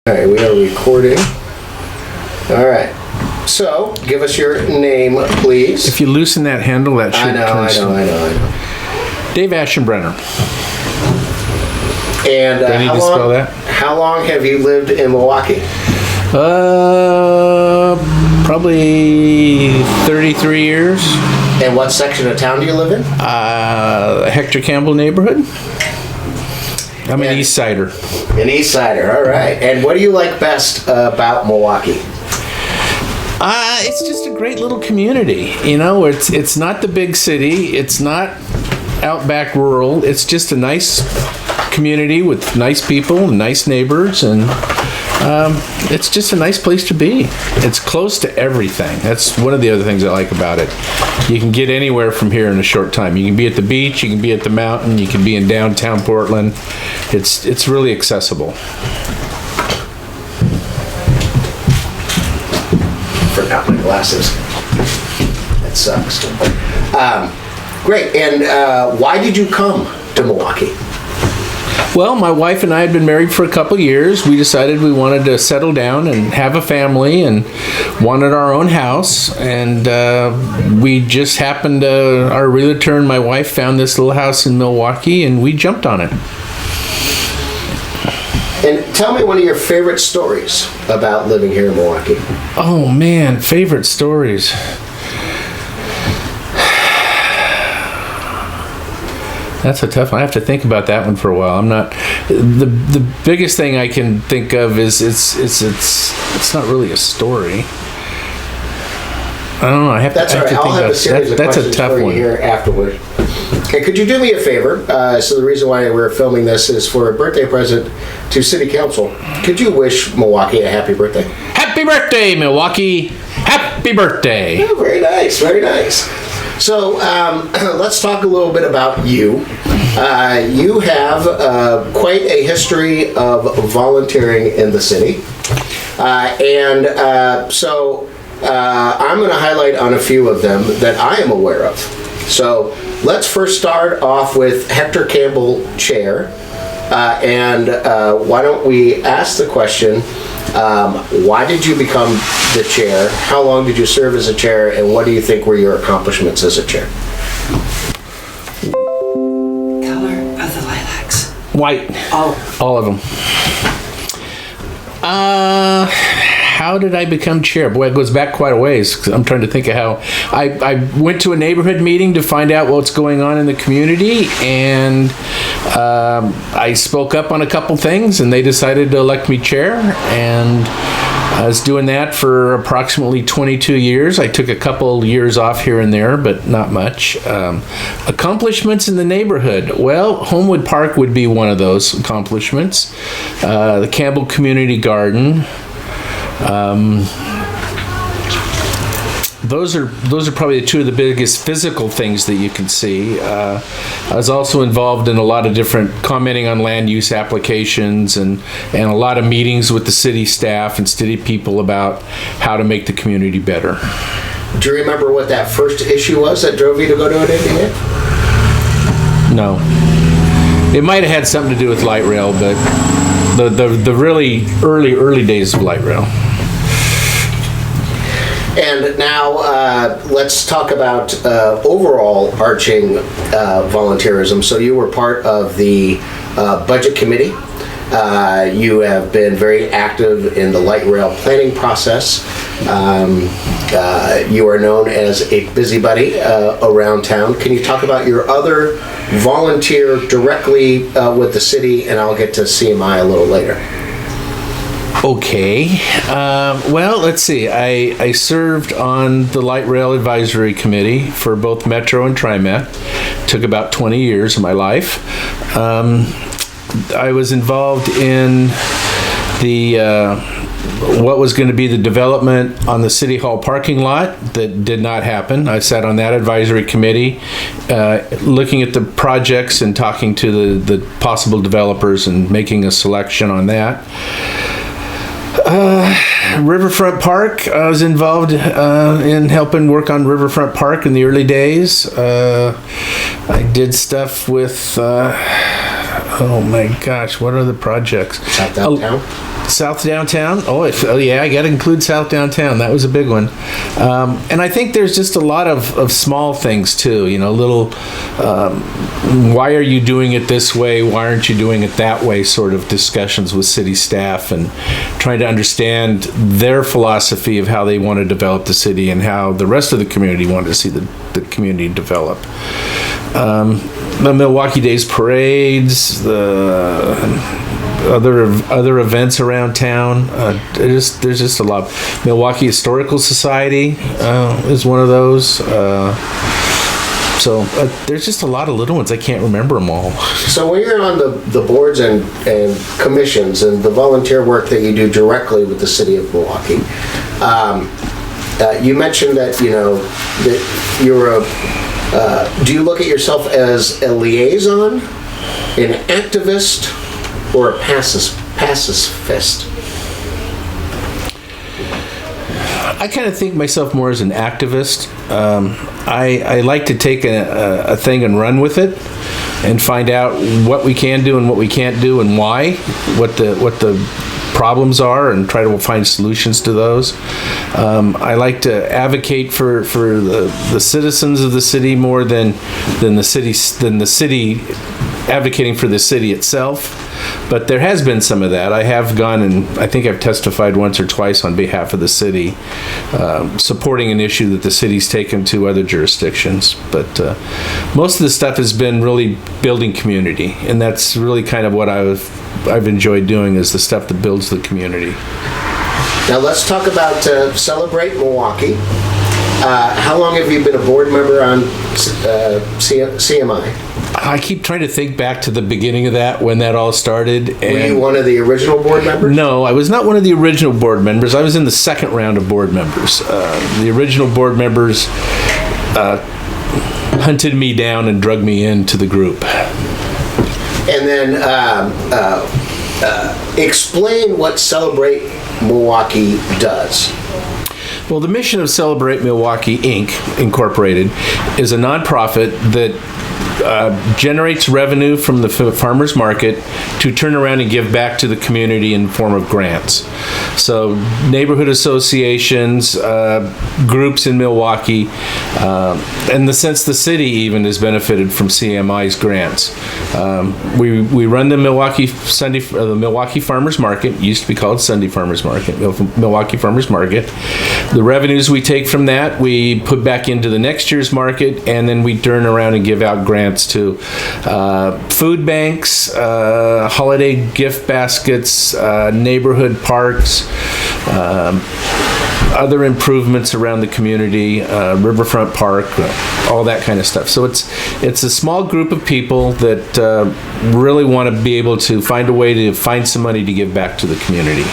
All right, we are recording. All right. So, give us your name, please. If you loosen that handle, that should turn. I know. Dave Aschenbrenner. And Do I need to spell that? How long have you lived in Milwaukie? Probably 33 years. And what section of town do you live in? Hector Campbell neighborhood. I'm an East Sider. An East Sider, all right. And what do you like best about Milwaukie? It's just a great little community. You know, it's not the big city. It's not outback rural. It's just a nice community with nice people, nice neighbors, and it's just a nice place to be. It's close to everything. That's one of the other things I like about it. You can get anywhere from here in a short time. You can be at the beach, you can be at the mountain, you can be in downtown Portland. It's really accessible. Forgot my glasses. That sucks. Great. And why did you come to Milwaukie? Well, my wife and I had been married for a couple years. We decided we wanted to settle down and have a family and wanted our own house. And we just happened to, our realtor and my wife found this little house in Milwaukie, and we jumped on it. And tell me one of your favorite stories about living here in Milwaukie. Oh, man, favorite stories. That's a tough one. I have to think about that one for a while. I'm not. The biggest thing I can think of is it's not really a story. I don't know. I have to think about that. That's a tough one. Here afterward. Okay, could you do me a favor? So the reason why we're filming this is for a birthday present to City Council. Could you wish Milwaukie a happy birthday? Happy birthday, Milwaukie! Happy birthday! Oh, very nice, very nice. So let's talk a little bit about you. You have quite a history of volunteering in the city. So I'm going to highlight on a few of them that I am aware of. So let's first start off with Hector Campbell Chair. Why don't we ask the question, why did you become the chair? How long did you serve as a chair? And what do you think were your accomplishments as a chair? Color of the lilacs. White. Oh. All of them. How did I become chair? Boy, it goes back quite a ways. 'Cause I'm trying to think of how. I went to a neighborhood meeting to find out what's going on in the community, and I spoke up on a couple things, and they decided to elect me chair, and I was doing that for approximately 22 years. I took a couple years off here and there, but not much. Accomplishments in the neighborhood. Well, Homewood Park would be one of those accomplishments. The Campbell Community Garden. Those are probably two of the biggest physical things that you can see. I was also involved in a lot of different commenting on land use applications and a lot of meetings with the city staff and city people about how to make the community better. Do you remember what that first issue was that drove you to go to an Indian? No. It might have had something to do with light rail, but the really early days of light rail. And now let's talk about overall arching volunteerism. So you were part of the budget committee. You have been very active in the light rail planning process. You are known as a busybody around town. Can you talk about your other volunteer directly with the city? And I'll get to CMI a little later. Okay. Well, let's see. I served on the Light Rail Advisory Committee for both Metro and TriMet. Took about 20 years of my life. I was involved in the what was going to be the development on the City Hall parking lot that did not happen. I sat on that advisory committee looking at the projects and talking to the possible developers and making a selection on that. Riverfront Park, I was involved in helping work on Riverfront Park in the early days. I did stuff with, oh my gosh, what are the projects? South Downtown? South Downtown. Oh yeah, I got to include South Downtown. That was a big one. And I think there's just a lot of small things too. Little, why are you doing it this way? Why aren't you doing it that way? Sort of discussions with city staff and trying to understand their philosophy of how they want to develop the city and how the rest of the community wanted to see the community develop. The Milwaukie Days parades, the other events around town. There's just a lot. Milwaukie Historical Society is one of those. So there's just a lot of little ones. I can't remember them all. So when you're on the boards and commissions and the volunteer work that you do directly with the city of Milwaukie, you mentioned that that you're do you look at yourself as a liaison, an activist, or a pacifist? I kind of think myself more as an activist. I like to take a thing and run with it and find out what we can do and what we can't do and why, what the problems are, and try to find solutions to those. I like to advocate for the citizens of the city more than the city advocating for the city itself. But there has been some of that. I have gone and I think I've testified once or twice on behalf of the city, supporting an issue that the city's taken to other jurisdictions. But most of the stuff has been really building community, and that's really kind of what I've enjoyed doing, is the stuff that builds the community. Now let's talk about Celebrate Milwaukie. How long have you been a board member on CMI? I keep trying to think back to the beginning of that, when that all started. Were you one of the original board members? No, I was not one of the original board members. I was in the second round of board members. The original board members hunted me down and drug me into the group. And then explain what Celebrate Milwaukie does. Well, the mission of Celebrate Milwaukie, Inc., Incorporated, is a nonprofit that generates revenue from the farmers market to turn around and give back to the community in the form of grants. So neighborhood associations, groups in Milwaukie, and since the city even has benefited from CMI's grants. We run the Milwaukie Farmers Market. It used to be called Sunday Farmers Market, Milwaukie Farmers Market. The revenues we take from that, we put back into the next year's market, and then we turn around and give out grants to food banks, holiday gift baskets, neighborhood parks, other improvements around the community, Riverfront Park, all that kind of stuff. So it's a small group of people that really want to be able to find a way to find some money to give back to the community.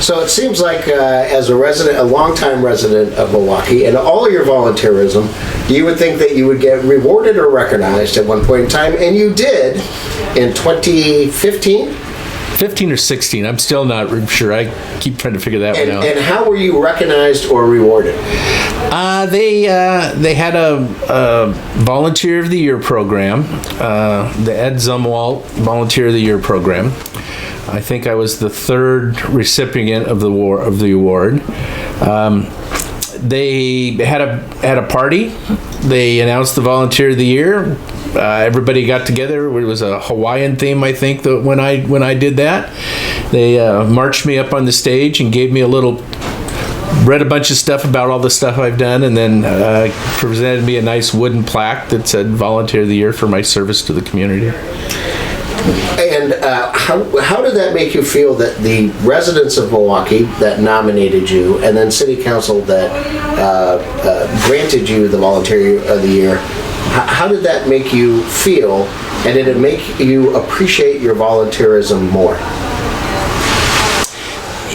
So it seems like as a longtime resident of Milwaukie, and all of your volunteerism, you would think that you would get rewarded or recognized at one point in time, and you did in 2015? 15 or 16, I'm still not sure. I keep trying to figure that one out. And how were you recognized or rewarded? They had a Volunteer of the Year program, the Ed Zumwalt Volunteer of the Year program. I think I was the third recipient of the award. They had a party. They announced the Volunteer of the Year. Everybody got together. It was a Hawaiian theme, I think, when I did that. They marched me up on the stage and gave me read a bunch of stuff about all the stuff I've done, and then presented me a nice wooden plaque that said Volunteer of the Year for my service to the community. And how did that make you feel that the residents of Milwaukie that nominated you, and then City Council that granted you the Volunteer of the Year, how did that make you feel, and did it make you appreciate your volunteerism more?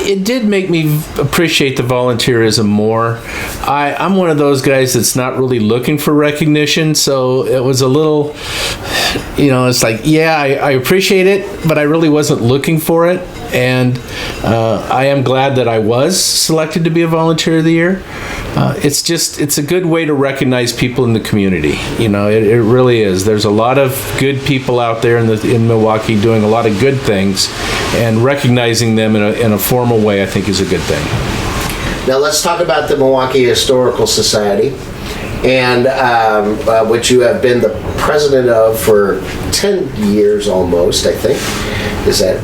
It did make me appreciate the volunteerism more. I'm one of those guys that's not really looking for recognition, so it was a little, it's like, yeah, I appreciate it, but I really wasn't looking for it. And I am glad that I was selected to be a Volunteer of the Year. It's a good way to recognize people in the community. It really is. There's a lot of good people out there in Milwaukie doing a lot of good things, and recognizing them in a formal way, I think, is a good thing. Now let's talk about the Milwaukie Historical Society, and which you have been the president of for 10 years almost, I think. Is that?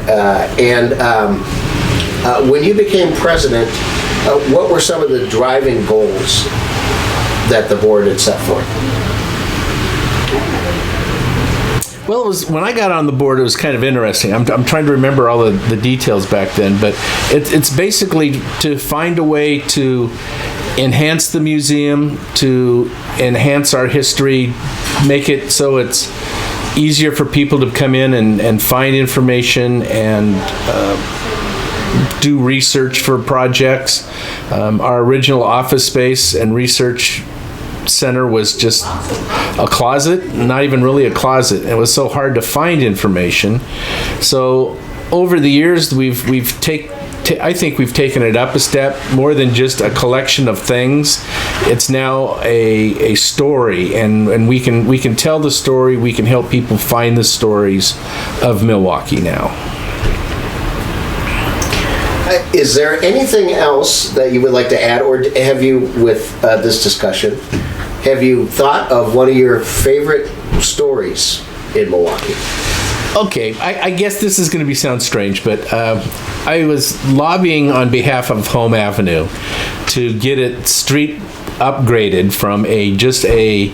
When you became president, what were some of the driving goals that the board had set forth? Well, it was, when I got on the board, it was kind of interesting. I'm trying to remember all the details back then, but it's basically to find a way to enhance the museum, to enhance our history, make it so it's easier for people to come in and find information and do research for projects. Our original office space and research center was just a closet, not even really a closet. It was so hard to find information. So over the years, I think we've taken it up a step. More than just a collection of things, it's now a story, and we can tell the story. We can help people find the stories of Milwaukie now. Is there anything else that you would like to add, or have you, with this discussion, have you thought of one of your favorite stories in Milwaukie? Okay, I guess this is going to sound strange, but I was lobbying on behalf of Home Avenue to get it street upgraded from just a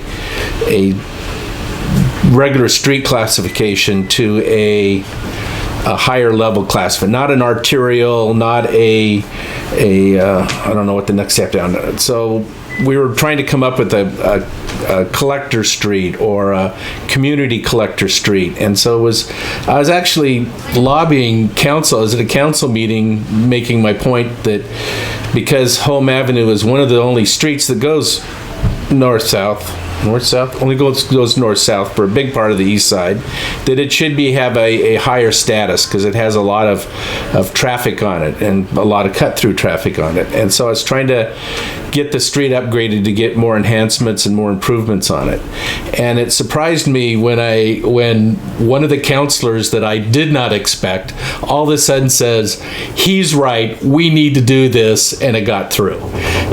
regular street classification to a higher level classification, not an arterial, not I don't know what the next step down. So we were trying to come up with a collector street or a community collector street, and so I was actually lobbying council. I was at a council meeting making my point that because Home Avenue is one of the only streets that goes north-south, only goes north-south for a big part of the east side, that it should have a higher status because it has a lot of traffic on it and a lot of cut-through traffic on it. And so I was trying to get the street upgraded to get more enhancements and more improvements on it. And it surprised me when one of the counselors that I did not expect all of a sudden says, he's right, we need to do this, and it got through.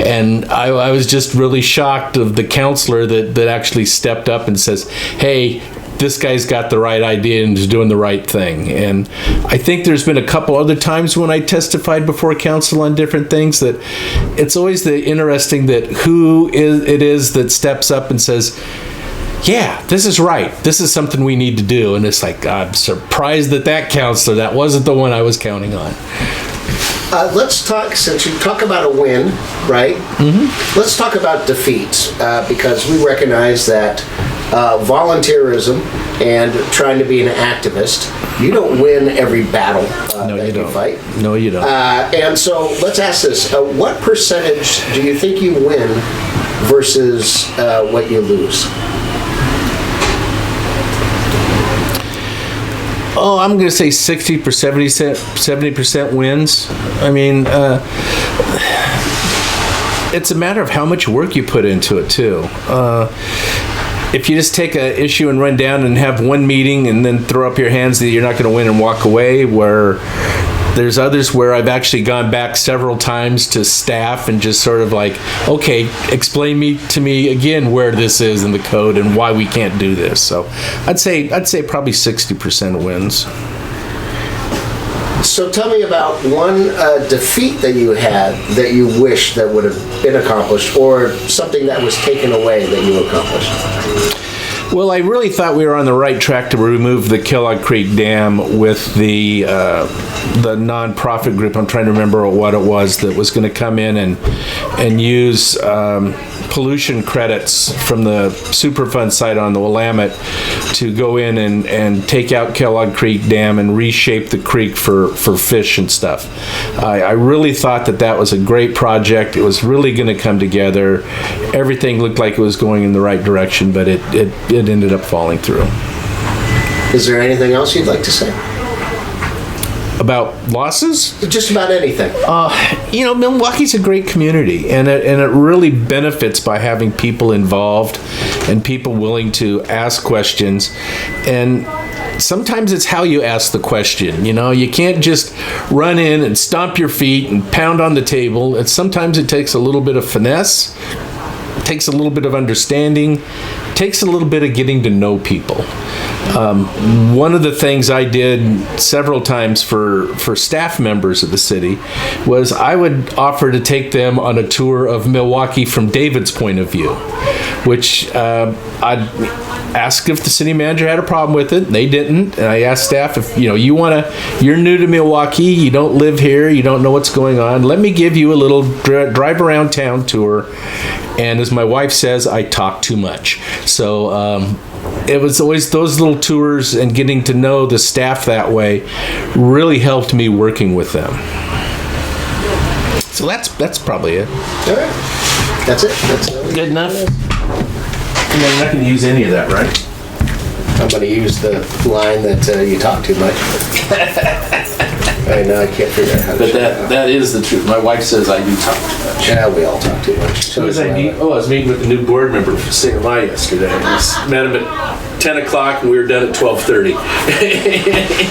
And I was just really shocked of the counselor that actually stepped up and says, hey, this guy's got the right idea and is doing the right thing. And I think there's been a couple other times when I testified before council on different things that it's always interesting that it is that steps up and says, yeah, this is right. This is something we need to do. And it's like, I'm surprised that counselor, that wasn't the one I was counting on. Let's talk, since you talk about a win, right? Mm-hmm. Let's talk about defeats, because we recognize that volunteerism and trying to be an activist, you don't win every battle that you fight. No, you don't. And so let's ask this. What percentage do you think you win versus what you lose? Oh, I'm going to say 60% 70% wins. I mean, it's a matter of how much work you put into it, too. If you just take an issue and run down and have one meeting and then throw up your hands that you're not going to win and walk away, where there's others where I've actually gone back several times to staff and just sort of like, okay, explain to me again where this is in the code and why we can't do this. So I'd say probably 60% wins. So tell me about one defeat that you had that you wish that would have been accomplished, or something that was taken away that you accomplished. Well, I really thought we were on the right track to remove the Kellogg Creek Dam with the nonprofit group. I'm trying to remember what it was that was going to come in and use pollution credits from the Superfund site on the Willamette to go in and take out Kellogg Creek Dam and reshape the creek for fish and stuff. I really thought that was a great project. It was really going to come together. Everything looked like it was going in the right direction, but it ended up falling through. Is there anything else you'd like to say? About losses? Just about anything. Milwaukee's a great community, and it really benefits by having people involved and people willing to ask questions. And sometimes it's how you ask the question. You can't just run in and stomp your feet and pound on the table. Sometimes it takes a little bit of finesse, takes a little bit of understanding, takes a little bit of getting to know people. One of the things I did several times for staff members of the city was I would offer to take them on a tour of Milwaukie from David's point of view, which I'd ask if the city manager had a problem with it. They didn't. And I asked staff if, you're new to Milwaukie, you don't live here, you don't know what's going on. Let me give you a little drive around town tour. And as my wife says, I talk too much. So it was always those little tours and getting to know the staff that way really helped me working with them. So that's probably it. All right. That's it. That's Good enough? And I'm not going to use any of that, right? I'm going to use the line that you talk too much. I know, I can't figure out how to. But that is the truth. My wife says I do talk too much. Yeah, we all talk too much. Who was I meeting? I was meeting with the new board member for CMI yesterday. We met him at 10 o'clock and we were done at 12:30.